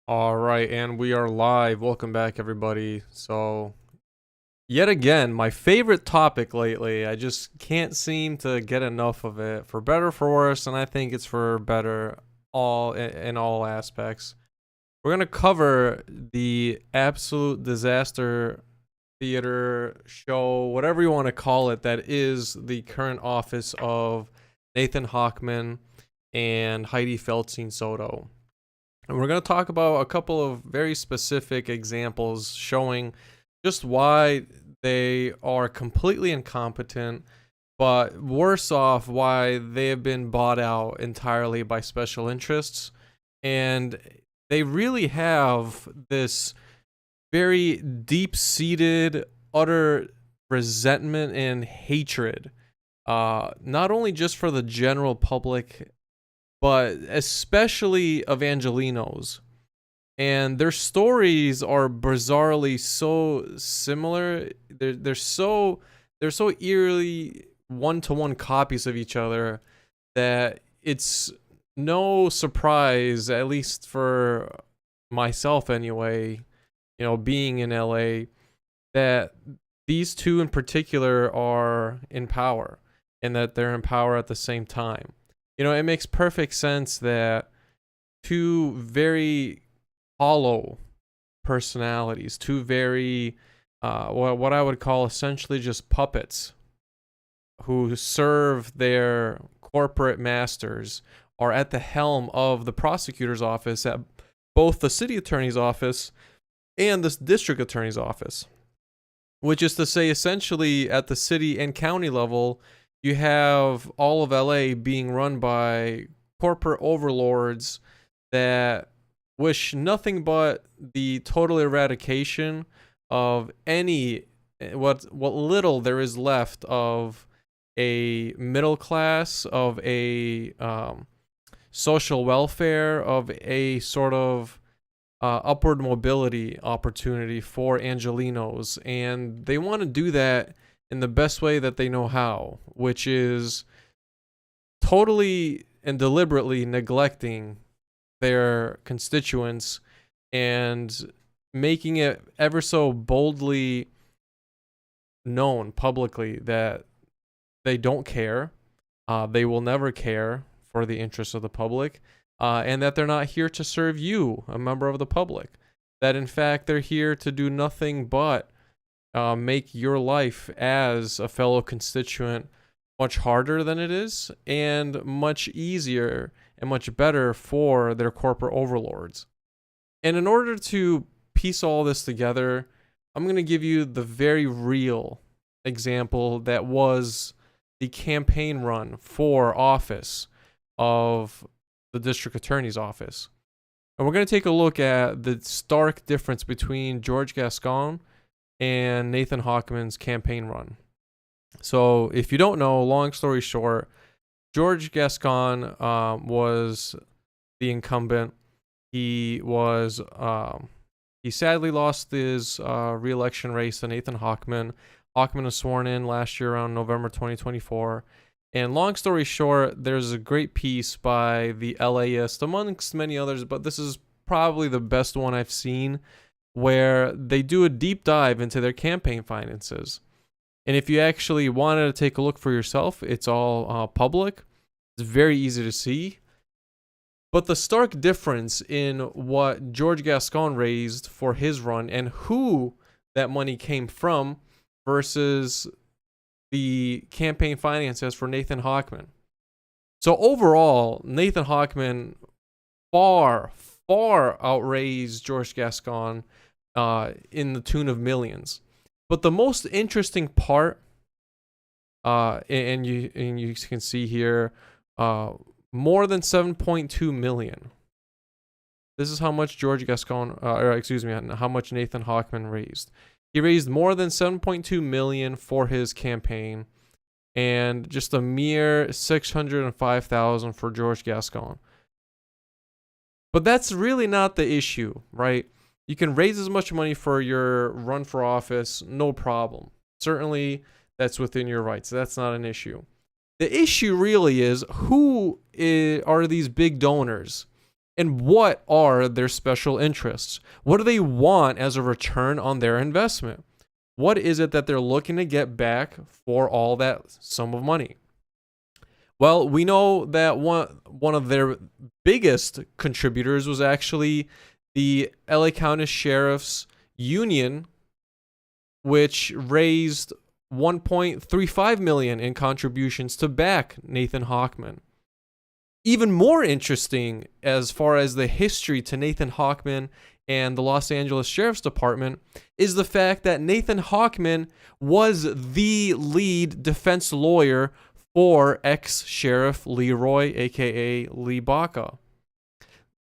All right, and we are live. Welcome back, everybody. So, yet again, my favorite topic lately. I just can't seem to get enough of it, for better or for worse, and I think it's for better all in all aspects. We're gonna cover the absolute disaster theater show, whatever you want to call it, that is the current office of Nathan Hochman and Hydee Feldstein Soto. And we're going to talk about a couple of very specific examples showing just why they are completely incompetent, but worse off, why they have been bought out entirely by special interests. And they really have this very deep seated, utter resentment and hatred, not only just for the general public but especially Evangelinos. And their stories are bizarrely so similar. They're so eerily one-to-one copies of each other that it's no surprise, at least for myself anyway, being in LA, that these two in particular are in power and that they're in power at the same time. It makes perfect sense that two very hollow personalities, two very, what I would call essentially just puppets who serve their corporate masters, are at the helm of the prosecutor's office at both the city attorney's office and the district attorney's office. Which is to say, essentially, at the city and county level, you have all of LA being run by corporate overlords that wish nothing but the total eradication of any what little there is left of a middle class, of a social welfare, of a sort of upward mobility opportunity for Angelinos. And they want to do that in the best way that they know how, which is totally and deliberately neglecting their constituents and making it ever so boldly known publicly that they don't care. They will never care for the interests of the public, and that they're not here to serve you, a member of the public. That in fact, they're here to do nothing but make your life as a fellow constituent much harder than it is, and much easier and much better for their corporate overlords. And in order to piece all this together, I'm going to give you the very real example that was the campaign run for office of the district attorney's office. And we're going to take a look at the stark difference between George Gascon and Nathan Hochman's campaign run. So, if you don't know, long story short, George Gascon was the incumbent. He was he sadly lost his re-election race to Nathan Hochman. Hochman was sworn in last year around November 2024. And long story short, there's a great piece by the LAist, amongst many others, but this is probably the best one I've seen, where they do a deep dive into their campaign finances. And if you actually wanted to take a look for yourself, it's all public. It's very easy to see. But the stark difference in what George Gascon raised for his run and who that money came from versus the campaign finances for Nathan Hochman. So overall, Nathan Hochman far outraised George Gascon in the tune of millions. But the most interesting part, and you can see here, more than 7.2 million. This is how much George Gascon, how much Nathan Hochman raised. He raised more than 7.2 million for his campaign, and just a mere 605,000 for George Gascon. But that's really not the issue, right? You can raise as much money for your run for office, no problem. Certainly, that's within your rights. That's not an issue. The issue really is, who are these big donors? And what are their special interests? What do they want as a return on their investment? What is it that they're looking to get back for all that sum of money? Well, we know that one of their biggest contributors was actually the LA County Sheriff's Union, which raised 1.35 million in contributions to back Nathan Hochman. Even more interesting as far as the history to Nathan Hochman and the Los Angeles Sheriff's Department is the fact that Nathan Hochman was the lead defense lawyer for ex-Sheriff Leroy, aka Lee Baca.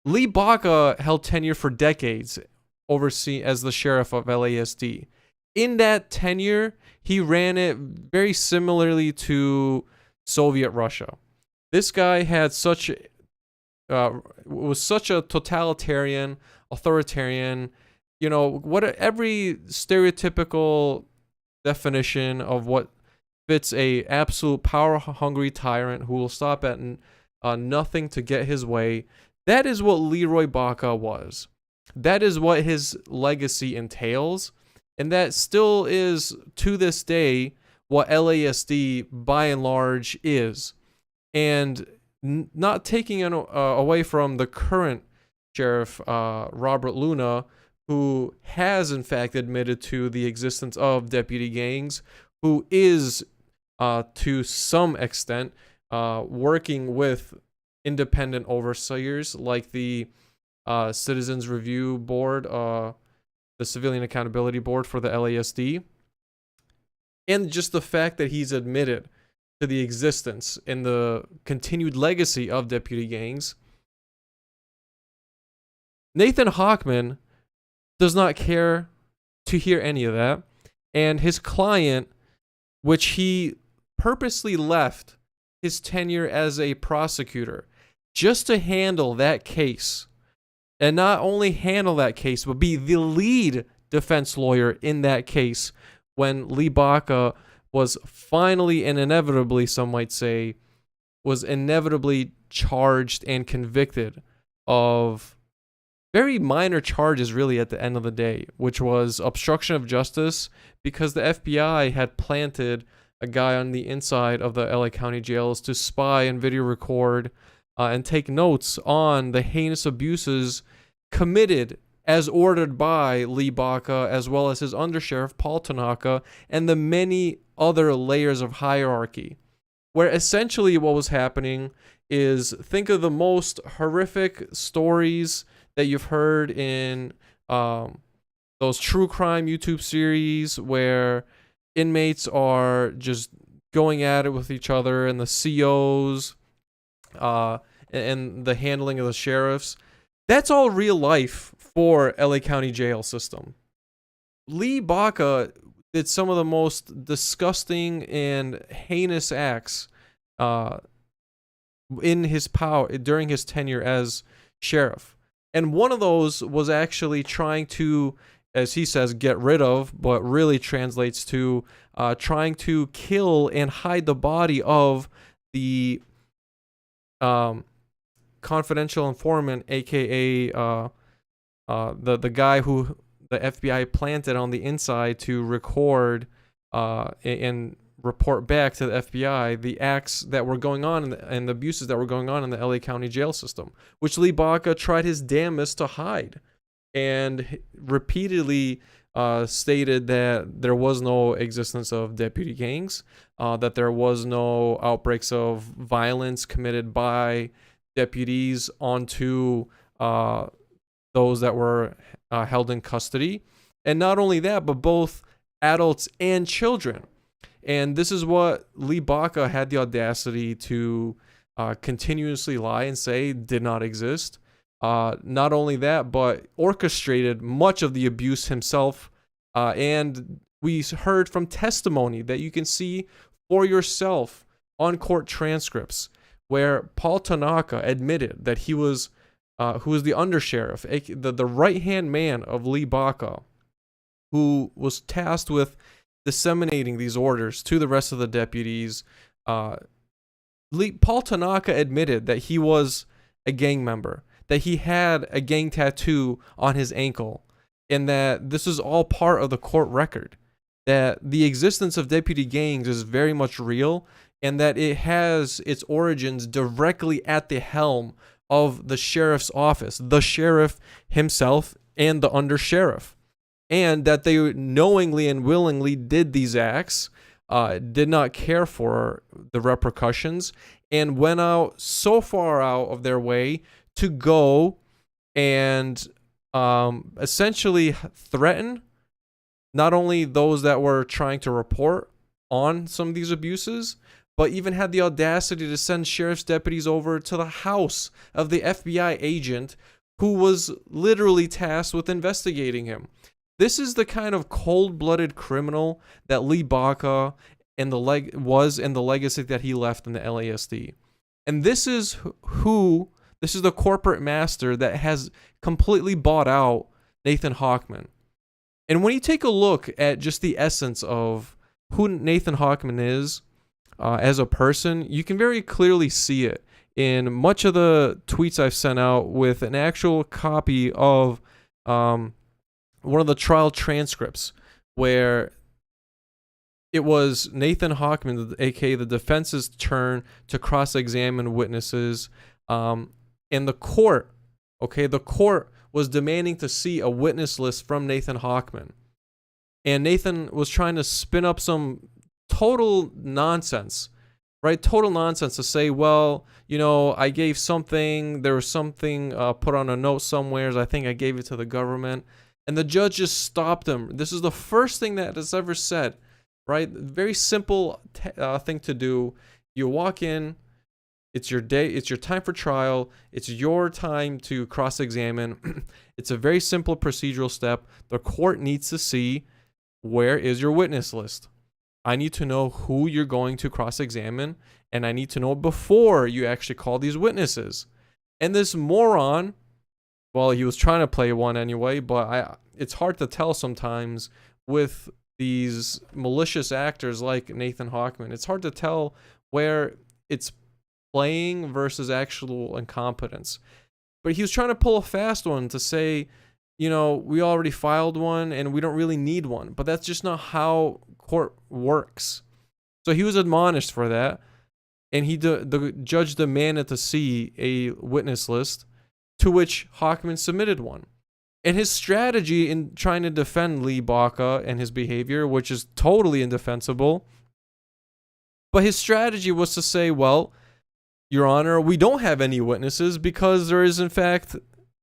Lee Baca held tenure for decades overseen as the sheriff of LASD. In that tenure, he ran it very similarly to Soviet Russia. This guy had was such a totalitarian, authoritarian, what every stereotypical definition of what fits a absolute power-hungry tyrant who will stop at nothing to get his way. That is what Leroy Baca was. That is what his legacy entails, and that still is, to this day, what LASD, by and large, is. And not taking away from the current sheriff, Robert Luna, who has, in fact, admitted to the existence of deputy gangs, who is, to some extent, working with independent overseers like the Citizens Review Board, the Civilian Accountability Board for the LASD, and just the fact that he's admitted to the existence and the continued legacy of deputy gangs. Nathan Hochman does not care to hear any of that, and his client, which he purposely left his tenure as a prosecutor just to handle that case, and not only handle that case, but be the lead defense lawyer in that case when Lee Baca was finally and inevitably, some might say, was inevitably charged and convicted of very minor charges, really, at the end of the day, which was obstruction of justice because the FBI had planted a guy on the inside of the LA County jails to spy and video record and take notes on the heinous abuses committed as ordered by Lee Baca, as well as his undersheriff Paul Tanaka, and the many other layers of hierarchy, where essentially what was happening is, think of the most horrific stories that you've heard in those true crime YouTube series where inmates are just going at it with each other, and the COs and the handling of the sheriffs. That's all real life for LA County jail system. Lee Baca did some of the most disgusting and heinous acts in his power during his tenure as sheriff. And one of those was actually trying to, as he says, get rid of, but really translates to trying to kill and hide the body of the confidential informant, aka the guy who the FBI planted on the inside to record and report back to the FBI the acts that were going on and the abuses that were going on in the LA County jail system, which Lee Baca tried his damnedest to hide, and repeatedly stated that there was no existence of deputy gangs, that there was no outbreaks of violence committed by deputies onto those that were held in custody. And not only that, but both adults and children. And this is what Lee Baca had the audacity to continuously lie and say did not exist. Not only that, but orchestrated much of the abuse himself. And we heard from testimony that you can see for yourself on court transcripts where Paul Tanaka admitted that he was, who was the undersheriff, the right-hand man of Lee Baca, who was tasked with disseminating these orders to the rest of the deputies. Paul Tanaka admitted that he was a gang member, that he had a gang tattoo on his ankle, and that this is all part of the court record, that the existence of deputy gangs is very much real, and that it has its origins directly at the helm of the sheriff's office, the sheriff himself and the undersheriff, and that they knowingly and willingly did these acts, did not care for the repercussions, and went out so far out of their way to go and essentially threaten not only those that were trying to report on some of these abuses, but even had the audacity to send sheriff's deputies over to the house of the FBI agent who was literally tasked with investigating him. This is the kind of cold-blooded criminal that Lee Baca and was, and the legacy that he left in the LASD. And this is the corporate master that has completely bought out Nathan Hochman. And when you take a look at just the essence of who Nathan Hochman is as a person, you can very clearly see it in much of the tweets I've sent out with an actual copy of one of the trial transcripts where it was Nathan Hochman, aka the defense's turn to cross-examine witnesses, and the court was demanding to see a witness list from Nathan Hochman. And Nathan was trying to spin up some total nonsense, right? Total nonsense to say, well, I gave something, there was something put on a note somewhere, I think I gave it to the government. And the judge just stopped him. This is the first thing that is ever said, right? Very simple thing to do. You walk in, it's your day, it's your time for trial, it's your time to cross-examine. It's a very simple procedural step. The court needs to see, where is your witness list? I need to know who you're going to cross-examine, and I need to know before you actually call these witnesses. And this moron, well, he was trying to play one anyway, but it's hard to tell sometimes with these malicious actors like Nathan Hochman. It's hard to tell where it's playing versus actual incompetence. But he was trying to pull a fast one to say, we already filed one and we don't really need one. But that's just not how court works. So he was admonished for that. And the judge demanded to see a witness list, to which Hochman submitted one. And his strategy in trying to defend Lee Baca and his behavior, which is totally indefensible, but his strategy was to say, well, Your Honor, we don't have any witnesses because there is, in fact,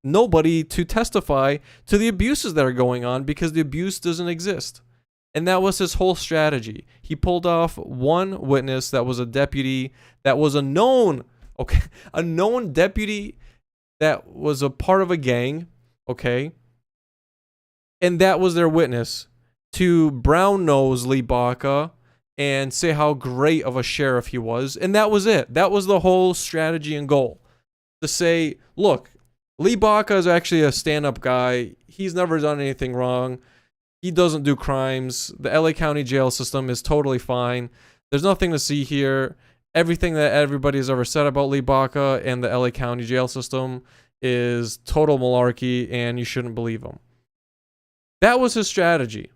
nobody to testify to the abuses that are going on because the abuse doesn't exist. And that was his whole strategy. He pulled off one witness that was a deputy that was a known deputy that was a part of a gang, okay? And that was their witness to brown nose Lee Baca and say how great of a sheriff he was. And that was it. That was the whole strategy and goal. To say, look, Lee Baca is actually a stand-up guy. He's never done anything wrong. He doesn't do crimes. The LA County jail system is totally fine. There's nothing to see here. Everything that everybody has ever said about Lee Baca and the LA County jail system is total malarkey, and you shouldn't believe him. That was his strategy.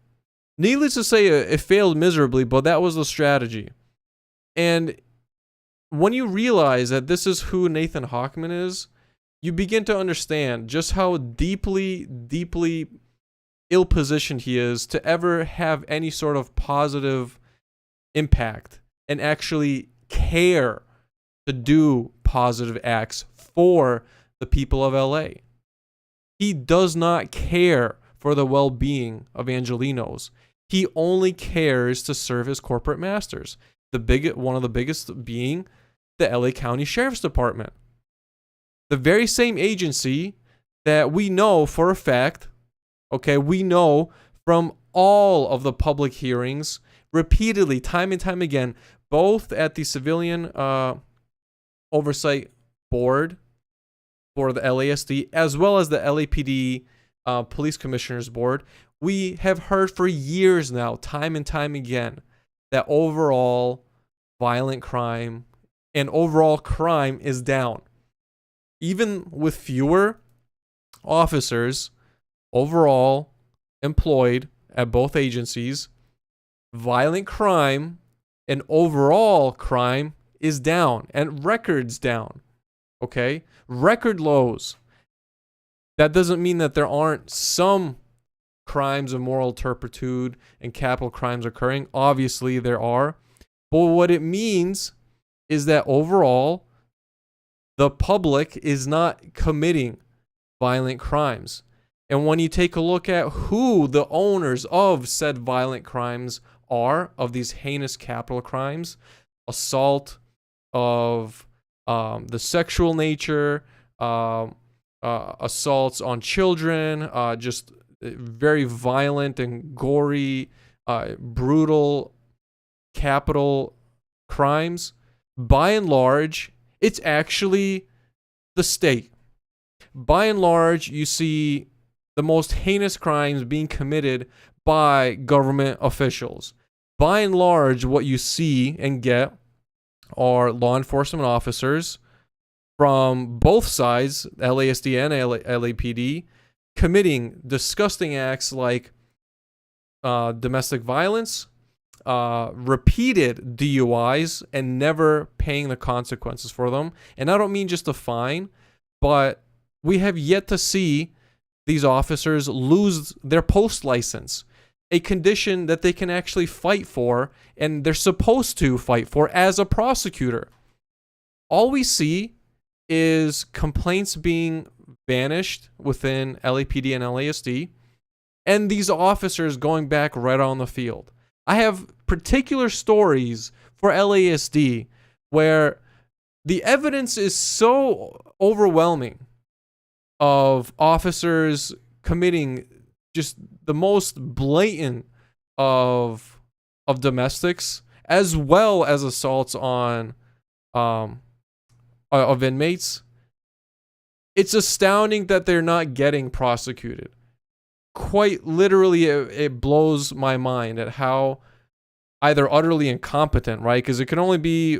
Needless to say, it failed miserably, but that was the strategy. And when you realize that this is who Nathan Hochman is, you begin to understand just how deeply, deeply ill-positioned he is to ever have any sort of positive impact and actually care to do positive acts for the people of LA. He does not care for the well-being of Angelenos. He only cares to serve his corporate masters. One of the biggest being the LA County Sheriff's Department. The very same agency that we know for a fact, we know from all of the public hearings, repeatedly, time and time again, both at the Civilian Oversight Board for the LASD, as well as the LAPD Police Commissioners Board, we have heard for years now, time and time again, that overall violent crime and overall crime is down. even with fewer officers overall employed at both agencies, violent crime and overall crime is down and records down. Okay? Record lows. That doesn't mean that there aren't some crimes of moral turpitude and capital crimes occurring. Obviously, there are. But what it means is that overall, the public is not committing violent crimes. And when you take a look at who the owners of said violent crimes are, of these heinous capital crimes, assault of the sexual nature, assaults on children, just very violent and gory, brutal capital crimes, by and large, it's actually the state. By and large, you see the most heinous crimes being committed by government officials. By and large, what you see and get are law enforcement officers from both sides, LASD and LAPD, committing disgusting acts like domestic violence, repeated DUIs, and never paying the consequences for them. And I don't mean just a fine, but we have yet to see these officers lose their post license, a condition that they can actually fight for, and they're supposed to fight for as a prosecutor. All we see is complaints being banished within LAPD and LASD, and these officers going back right on the field. I have particular stories for LASD where the evidence is so overwhelming of officers committing just the most blatant of domestics, as well as assaults on of inmates. It's astounding that they're not getting prosecuted. Quite literally, it blows my mind at how either utterly incompetent, right? Because it can only be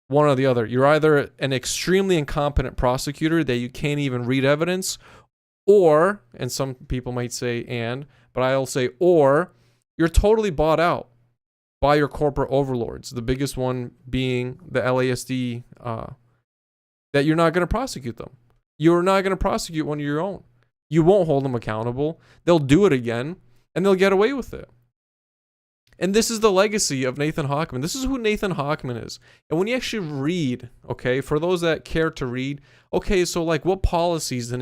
one or the other. You're either an extremely incompetent prosecutor that you can't even read evidence, or, and some people might say but I'll say or, you're totally bought out by your corporate overlords. The biggest one being the LASD, that you're not going to prosecute them. You're not going to prosecute one of your own. You won't hold them accountable. They'll do it again, and they'll get away with it. And this is the legacy of Nathan Hochman. This is who Nathan Hochman is. And when you actually read, okay, for those that care to read, okay, so like what policies does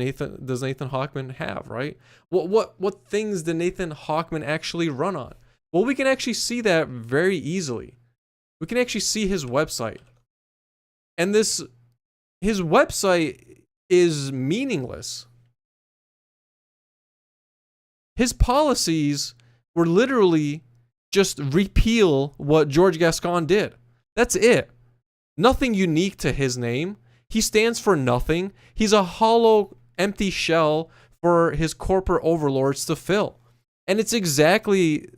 Nathan Hochman have, right? What things did Nathan Hochman actually run on? Well, we can actually see that very easily. We can actually see his website. And his website is meaningless. His policies were literally just repeal what George Gascon did. That's it. Nothing unique to his name. He stands for nothing. He's a hollow, empty shell for his corporate overlords to fill. And it's exactly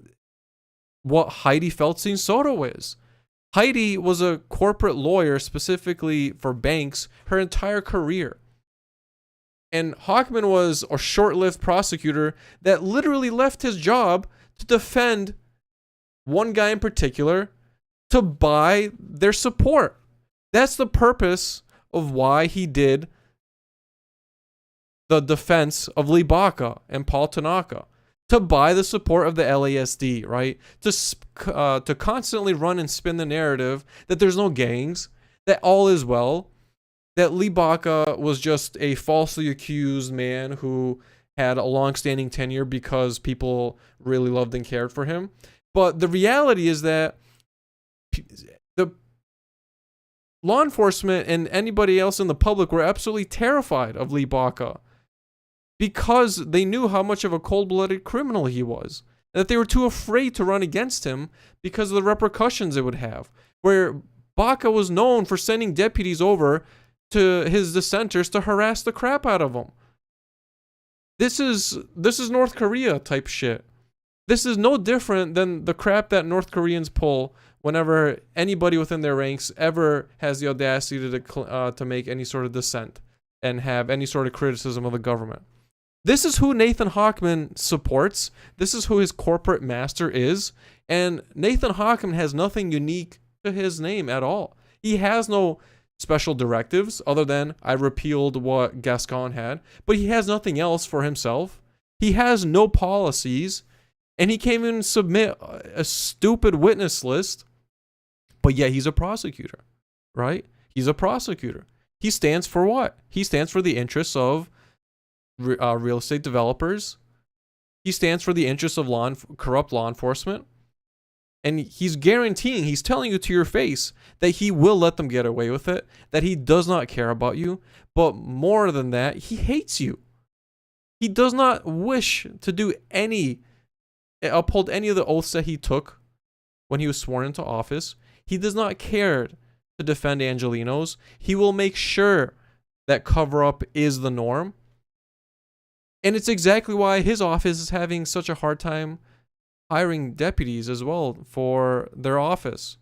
what Hydee Feldstein Soto is. Hydee was a corporate lawyer specifically for banks her entire career. And Hochman was a short-lived prosecutor that literally left his job to defend one guy in particular, to buy their support. That's the purpose of why he did the defense of Lee Baca and Paul Tanaka, to buy the support of the LASD, right? To constantly run and spin the narrative that there's no gangs, that all is well, that Lee Baca was just a falsely accused man who had a long-standing tenure because people really loved and cared for him. But the reality is that the law enforcement and anybody else in the public were absolutely terrified of Lee Baca because they knew how much of a cold-blooded criminal he was, and that they were too afraid to run against him because of the repercussions it would have. Where Baca was known for sending deputies over to his dissenters to harass the crap out of him. This is North Korea type shit. This is no different than the crap that North Koreans pull whenever anybody within their ranks ever has the audacity to make any sort of dissent. and have any sort of criticism of the government. This is who Nathan Hochman supports. This is who his corporate master is. And Nathan Hochman has nothing unique to his name at all. He has no special directives other than I repealed what Gascon had, but he has nothing else for himself. He has no policies, and he can't even submit a stupid witness list, but yet he's a prosecutor, right? He's a prosecutor. He stands for what? He stands for the interests of real estate developers. He stands for the interests of corrupt law enforcement. And he's guaranteeing, he's telling you to your face that he will let them get away with it, that he does not care about you. But more than that, he hates you. He does not wish to uphold any of the oaths that he took when he was sworn into office. He does not care to defend Angelenos. He will make sure that cover-up is the norm. And it's exactly why his office is having such a hard time hiring deputies as well for their office.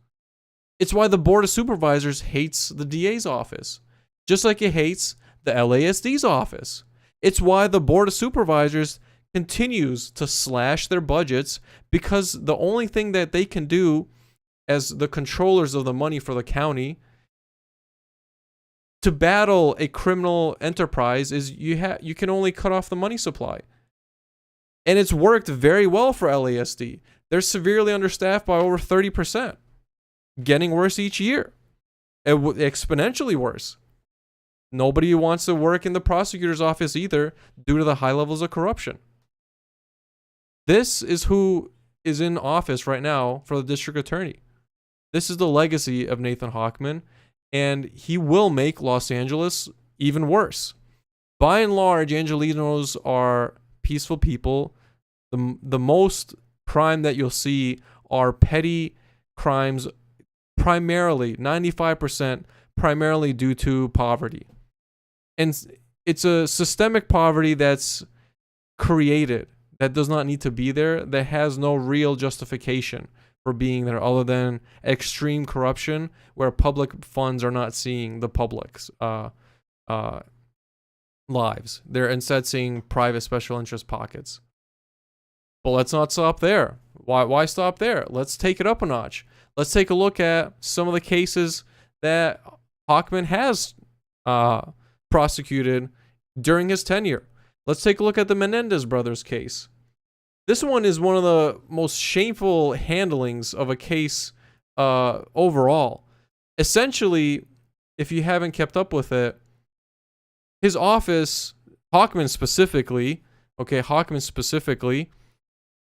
It's why the Board of Supervisors hates the DA's office, just like it hates the LASD's office. It's why the Board of Supervisors continues to slash their budgets, because the only thing that they can do as the controllers of the money for the county to battle a criminal enterprise is you can only cut off the money supply. And it's worked very well for LASD. They're severely understaffed by over 30%, getting worse each year, exponentially worse. Nobody wants to work in the prosecutor's office either due to the high levels of corruption. This is who is in office right now for the district attorney. This is the legacy of Nathan Hochman, and he will make Los Angeles even worse. By and large, Angelenos are peaceful people. The most crime that you'll see are petty crimes, primarily 95% primarily due to poverty. And it's a systemic poverty that's created, that does not need to be there, that has no real justification for being there other than extreme corruption where public funds are not seeing the public's lives. They're instead seeing private special interest pockets. But let's not stop there. Why stop there? Let's take it up a notch. Let's take a look at some of the cases that Hochman has prosecuted during his tenure. Let's take a look at the Menendez brothers case. This one is one of the most shameful handlings of a case overall. Essentially, if you haven't kept up with it, his office, Hochman specifically,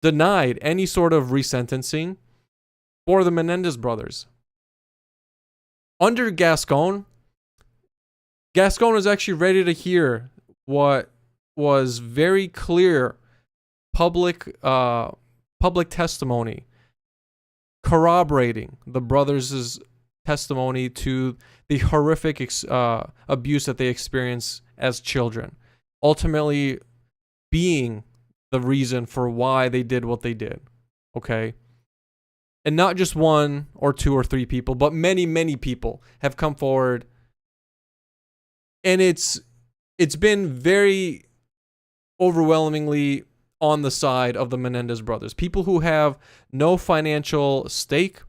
denied any sort of resentencing for the Menendez brothers. Under Gascon was actually ready to hear what was very clear public testimony corroborating the brothers' testimony to the horrific abuse that they experienced as children, ultimately being the reason for why they did what they did. Okay? And not just one or two or three people, but many, many people have come forward. And it's been very overwhelmingly on the side of the Menendez brothers. People who have no financial stake,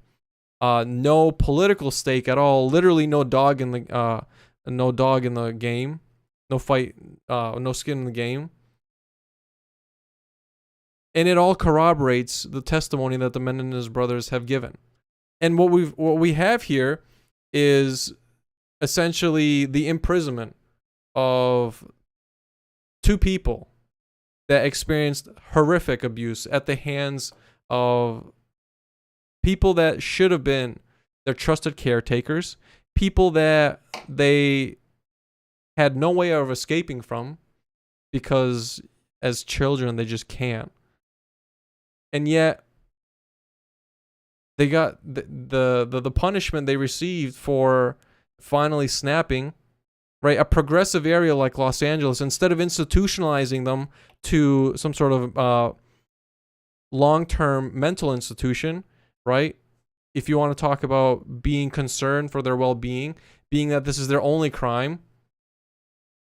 no political stake at all, literally no dog in the game, no fight, no skin in the game. And it all corroborates the testimony that the Menendez brothers have given. And what we have here is essentially the imprisonment of two people that experienced horrific abuse at the hands of people that should have been their trusted caretakers, people that they had no way of escaping from because as children they just can't. And yet they got the punishment they received for finally snapping, right? A progressive area like Los Angeles, instead of institutionalizing them to some sort of long-term mental institution, right? If you want to talk about being concerned for their well-being, being that this is their only crime,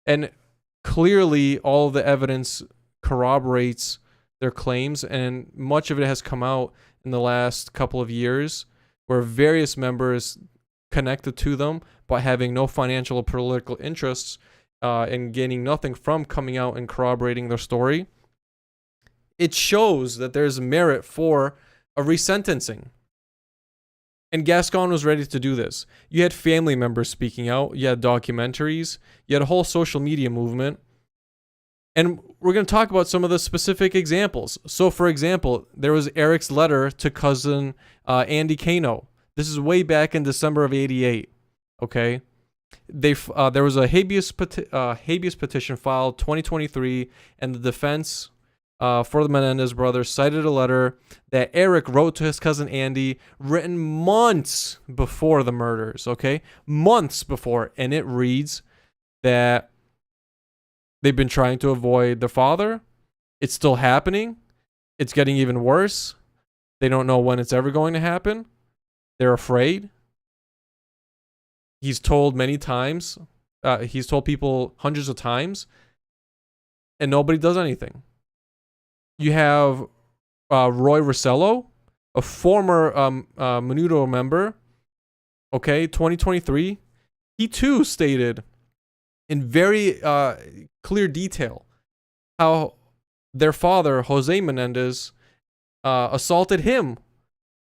And clearly, all of the evidence corroborates their claims, and much of it has come out in the last couple of years where various members connected to them by having no financial or political interests and gaining nothing from coming out and corroborating their story. It shows that there's merit for a resentencing. And Gascon was ready to do this. You had family members speaking out. You had documentaries. You had a whole social media movement. And we're going to talk about some of the specific examples. So, for example, there was Eric's letter to cousin Andy Kano. This is way back in December of '88. Okay, there was a habeas petition filed 2023, and the defense for the Menendez brothers cited a letter that Eric wrote to his cousin Andy, written months before the murders. Okay, months before, and it reads that they've been trying to avoid their father. It's still happening. It's getting even worse. They don't know when it's ever going to happen. They're afraid. He's told many times. He's told people hundreds of times. And nobody does anything. You have Roy Rossello, a former Menudo member. Okay, 2023. He too stated in very clear detail how their father, Jose Menendez, assaulted him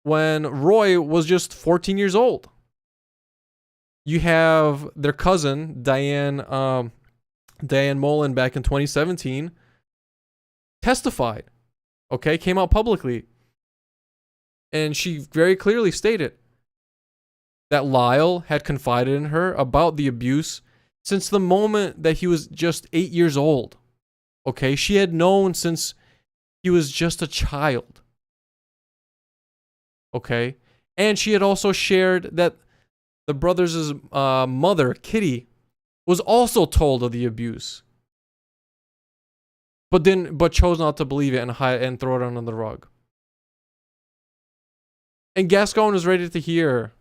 when Roy was just 14 years old. You have their cousin, Diane Mullen, back in 2017, testified, okay, came out publicly. And she very clearly stated that Lyle had confided in her about the abuse since the moment that he was just 8 years old. Okay, she had known since he was just a child. Okay, and she had also shared that the brothers' mother, Kitty, was also told of the abuse, but chose not to believe it and hide and throw it under the rug. And Gascon was ready to hear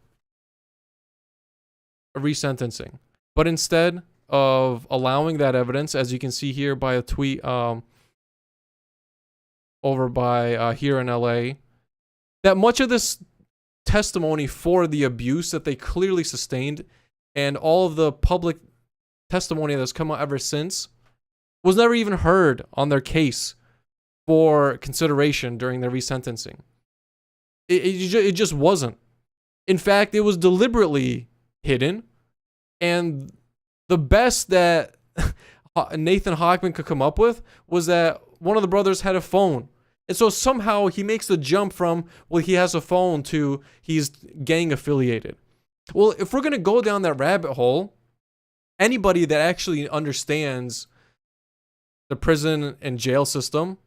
a resentencing, but instead of allowing that evidence, as you can see here by a tweet over by here in LA, that much of this testimony for the abuse that they clearly sustained and all of the public testimony that's come out ever since was never even heard on their case for consideration during their resentencing. It just wasn't. In fact, it was deliberately hidden, and the best that Nathan Hochman could come up with was that one of the brothers had a phone. And so somehow he makes the jump from, well, he has a phone to he's gang affiliated. Well, if we're going to go down that rabbit hole, anybody that actually understands the prison and jail system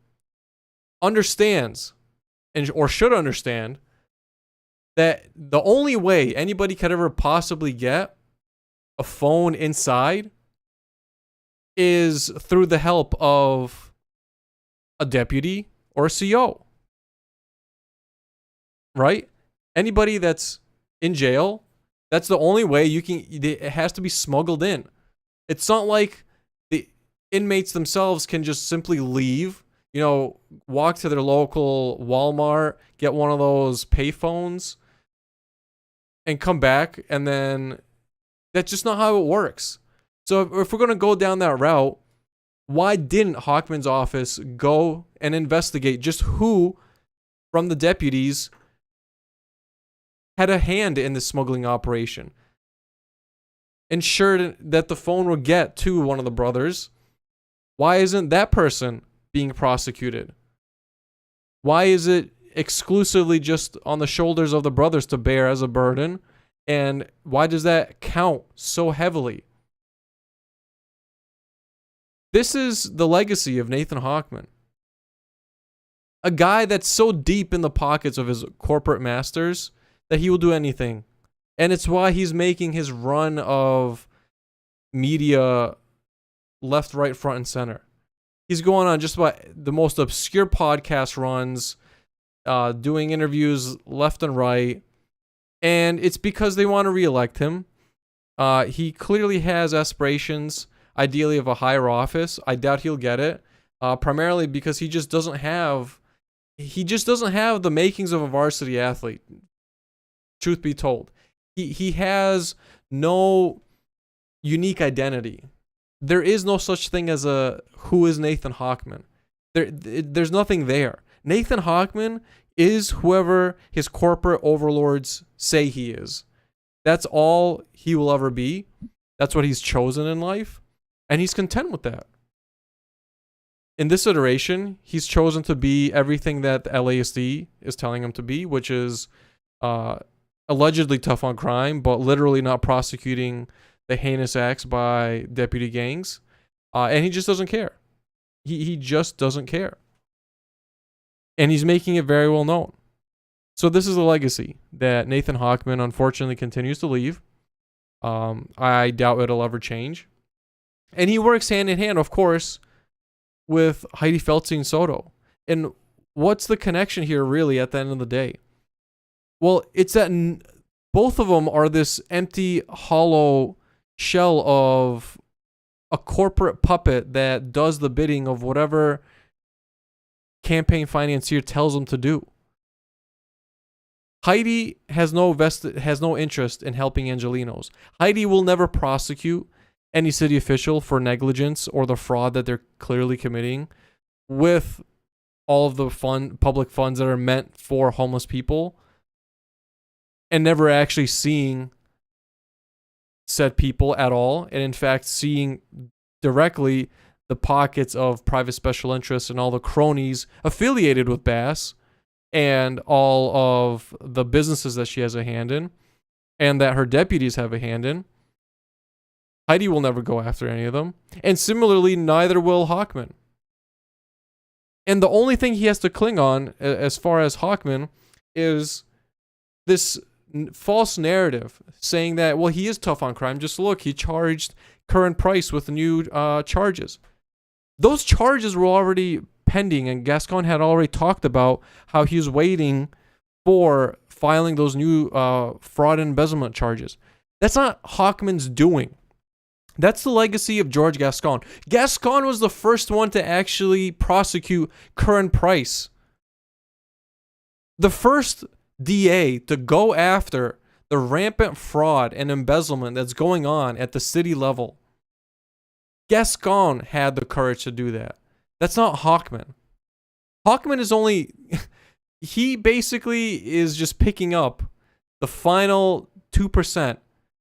understands or should understand that the only way anybody could ever possibly get a phone inside is through the help of a deputy or a CO, right? Anybody that's in jail, that's the only way you can, it has to be smuggled in. It's not like the inmates themselves can just simply leave, walk to their local Walmart, get one of those payphones, and come back, and then that's just not how it works. So if we're going to go down that route, why didn't Hochman's office go and investigate just who from the deputies had a hand in the smuggling operation? Ensured that the phone would get to one of the brothers. Why isn't that person being prosecuted? Why is it exclusively just on the shoulders of the brothers to bear as a burden? And why does that count so heavily? This is the legacy of Nathan Hochman. A guy that's so deep in the pockets of his corporate masters that he will do anything. And it's why he's making his run of media left, right, front, and center. He's going on just about the most obscure podcast runs, doing interviews left and right. And it's because they want to reelect him. He clearly has aspirations. ideally of a higher office. I doubt he'll get it, primarily because he just doesn't have the makings of a varsity athlete. Truth be told, he has no unique identity. There is no such thing as a who is Nathan Hochman. There's nothing there. Nathan Hochman is whoever his corporate overlords say he is. That's all he will ever be. That's what he's chosen in life, and he's content with that. In this iteration, he's chosen to be everything that the LASD is telling him to be, which is allegedly tough on crime, but literally not prosecuting the heinous acts by deputy gangs. And he just doesn't care. He just doesn't care. And he's making it very well known. So this is a legacy that Nathan Hochman unfortunately continues to leave. I doubt it'll ever change. And he works hand in hand, of course, with Hydee, Feldstein, Soto. And what's the connection here really at the end of the day? Well, it's that both of them are this empty, hollow shell of a corporate puppet that does the bidding of whatever campaign financier tells them to do. Hydee has no interest in helping Angelenos. Hydee will never prosecute any city official for negligence or the fraud that they're clearly committing with all of the public funds that are meant for homeless people, and never actually seeing said people at all, and in fact seeing directly the pockets of private special interests and all the cronies affiliated with Bass and all of the businesses that she has a hand in and that her deputies have a hand in. Hydee will never go after any of them. And similarly, neither will Hochman. And the only thing he has to cling on as far as Hochman is this false narrative saying that, well, he is tough on crime. Just look, he charged current price with new charges. Those charges were already pending, and Gascon had already talked about how he was waiting for filing those new fraud and embezzlement charges. That's not Hochman's doing. That's the legacy of George Gascon. Gascon was the first one to actually prosecute current price. The first DA to go after the rampant fraud and embezzlement that's going on at the city level. Gascon had the courage to do that. That's not Hochman. Hochman is only... he basically is just picking up the final 2%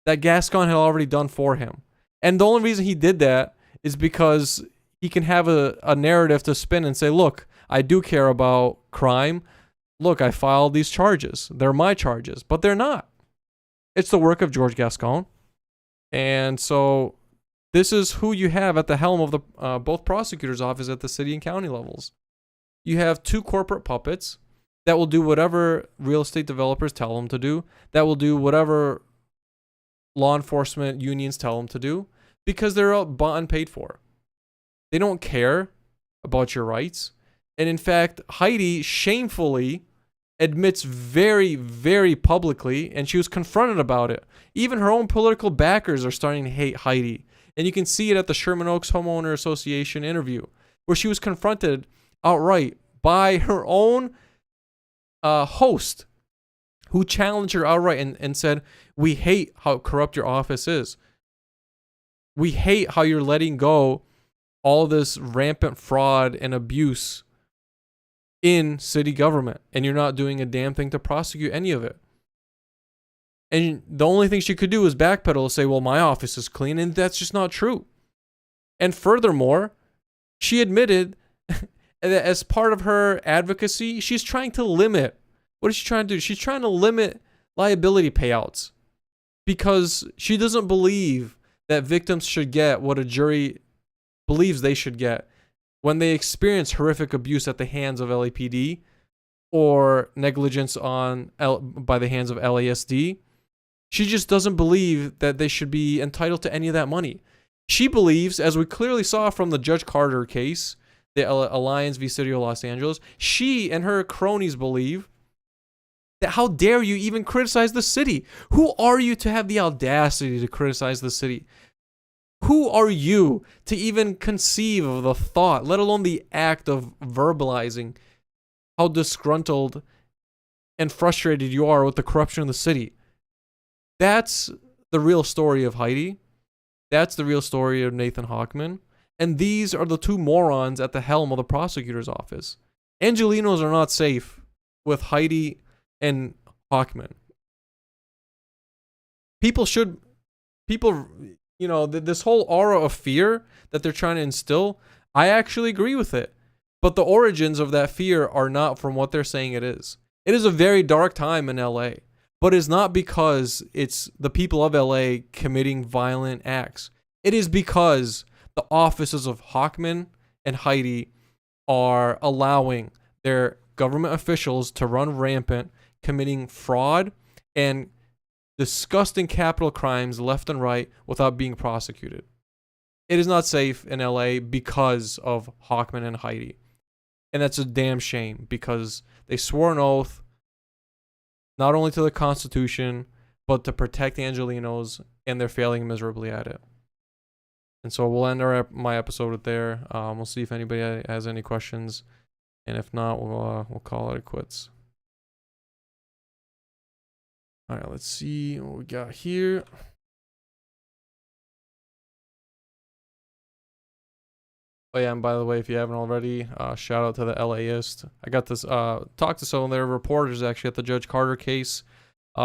that Gascon had already done for him. And the only reason he did that is because he can have a narrative to spin and say, look, I do care about crime. Look, I filed these charges. They're my charges. But they're not. It's the work of George Gascon. And so this is who you have at the helm of the both prosecutors' office at the city and county levels. You have two corporate puppets that will do whatever real estate developers tell them to do, that will do whatever law enforcement unions tell them to do, because they're bought and paid for. They don't care about your rights. And in fact, Hydee shamefully admits very, very publicly, and she was confronted about it. Even her own political backers are starting to hate Hydee. And you can see it at the Sherman Oaks Homeowner Association interview, where she was confronted outright by her own host, who challenged her outright and said, we hate how corrupt your office is. We hate how you're letting go all this rampant fraud and abuse in city government, and you're not doing a damn thing to prosecute any of it. And the only thing she could do is backpedal and say, well, my office is clean, and that's just not true. And furthermore, she admitted that as part of her advocacy, she's trying to limit. What is she trying to do? She's trying to limit liability payouts because she doesn't believe that victims should get what a jury believes they should get when they experience horrific abuse at the hands of LAPD or negligence by the hands of LASD. She just doesn't believe that they should be entitled to any of that money. She believes, as we clearly saw from the Judge Carter case, the Alliance v. City of Los Angeles, she and her cronies believe that how dare you even criticize the city? Who are you to have the audacity to criticize the city? Who are you to even conceive of the thought, let alone the act of verbalizing how disgruntled and frustrated you are with the corruption in the city? That's the real story of Hydee. That's the real story of Nathan Hochman. And these are the two morons at the helm of the prosecutor's office. Angelenos are not safe with Hydee and Hochman. People, this whole aura of fear that they're trying to instill, I actually agree with it. But the origins of that fear are not from what they're saying it is. It is a very dark time in LA, but it's not because it's the people of LA committing violent acts. It is because the offices of Hochman and Hydee are allowing their government officials to run rampant, committing fraud and disgusting capital crimes left and right without being prosecuted. It is not safe in LA because of Hochman and Hydee. And that's a damn shame because they swore an oath not only to the Constitution, but to protect Angelenos, and they're failing miserably at it. And so we'll end my episode with there. We'll see if anybody has any questions, and if not, we'll call it quits. All right, let's see what we got here. Oh yeah, and by the way, if you haven't already, shout out to the LAist. I got this talked to some of their reporters actually at the Judge Carter case.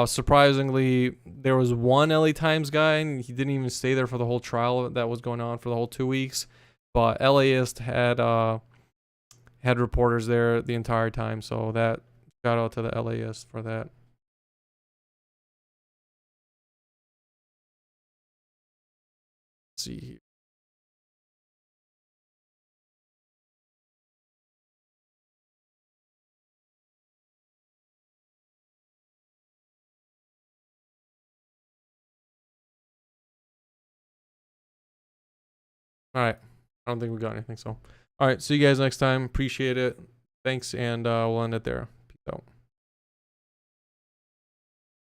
Surprisingly, there was one LA Times guy, and he didn't even stay there for the whole trial that was going on for the whole 2 weeks. But LAist had reporters there the entire time, so that shout out to the LAist for that. Let's see here. All right. I don't think we got anything. So, all right. See you guys next time. Appreciate it. Thanks. And we'll end it there.